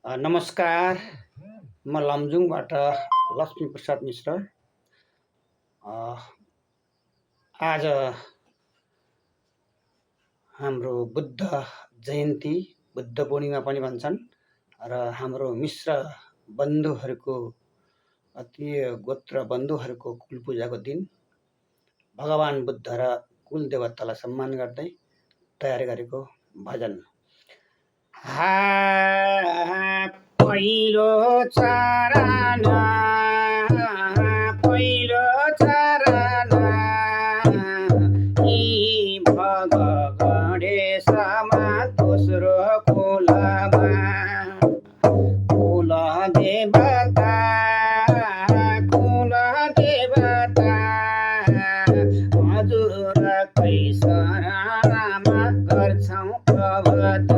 नमस्कार, म लमजुङबाट लक्ष्मीप्रसाद मिश्र। अ, आज हाम्रो बुद्ध जयन्ती, बुद्ध पूर्णिमा पनि भन्छन् र हाम्रो मिश्र बन्धुहरूको अति गोत्र बन्धुहरूको कुलपूजाको दिन भगवान बुद्ध र कुल देवतालाई सम्मान गर्दै तयार गरेको भजन। पहिलो चरण पहिलो चरण यी भग गणेशमा दोस्रो कुलमा कुल देवता हजुरकै शरणमा गर्छौँ प्रवत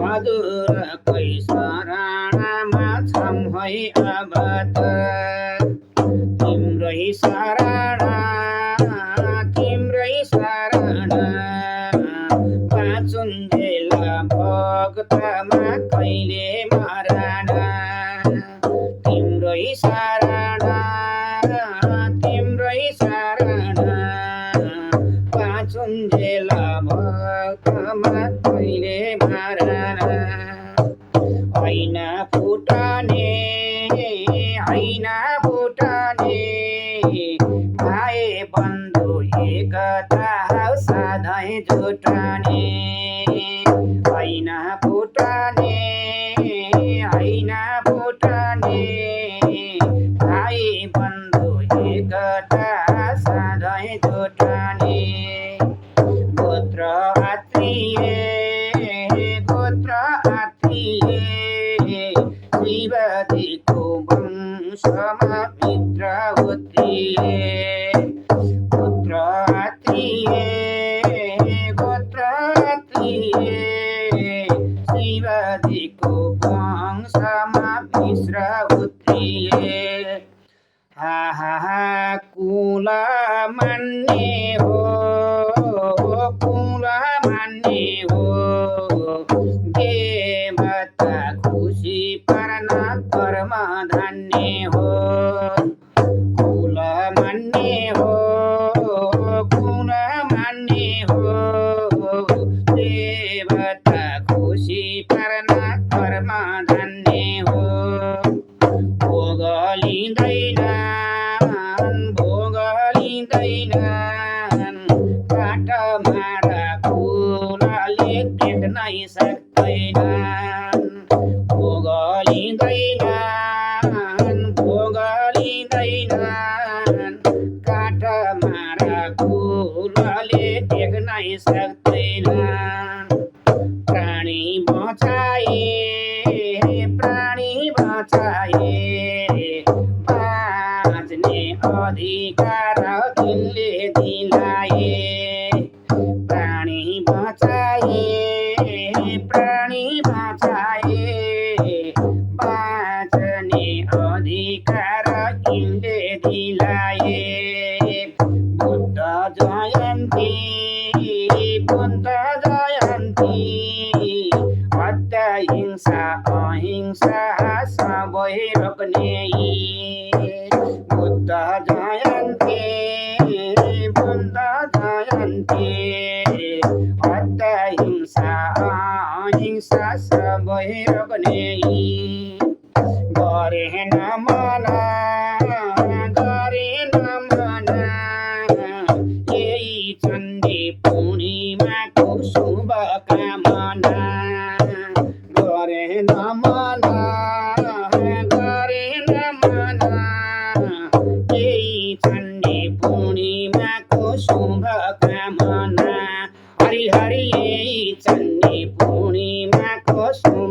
हजुरकै शरणमा छौँ है अब त तिम्रै शरण बाँचुन्जेल भक्तमा कहिले मरण तिम्रै शरण बाँचुन्जेल भक्तमा कहिले मरण होइन फुटने भाइ बन्धु एकता सधैँ जुटने होइन फुटने भाइ बन्धु एकता सधैँ जुटने गोत्र आत्रीय शिवजीको वंशमा मित्र उत्रिए गोत्र आत्रीय शिवजीको वंशमा मित्र उत्रिए कुल मान्ने हो देवता खुसी पार्न कर्म धान्ने हो कुल मान्ने हो देवता खुसी पार्न कर्म धान्ने हो भोग लिँदैनन् काठमा र कुलले देख्नै सक्दैनन् भोग लिँदैनन् काठमा र कुलले देख्नै सक्दैनन् प्राणी बचाए बाँच्ने अधिकार तिनले दिलाए प्राणी बचाए बाँच्ने अधिकार तिनले दिलाए बुद्ध जयन्ती हत्या हिंसा अहिंसा सबै रोक्ने बुद्ध जयन्ती हत्या हिंसा अहिंसा सबै रोक्ने गरेन मन यही चण्डी पूर्णिमाको शुभकामना गरेन मन यही चण्डी पूर्णिमाको शुभकामना हरि हरि यही चण्डी पूर्णिमाको शुभ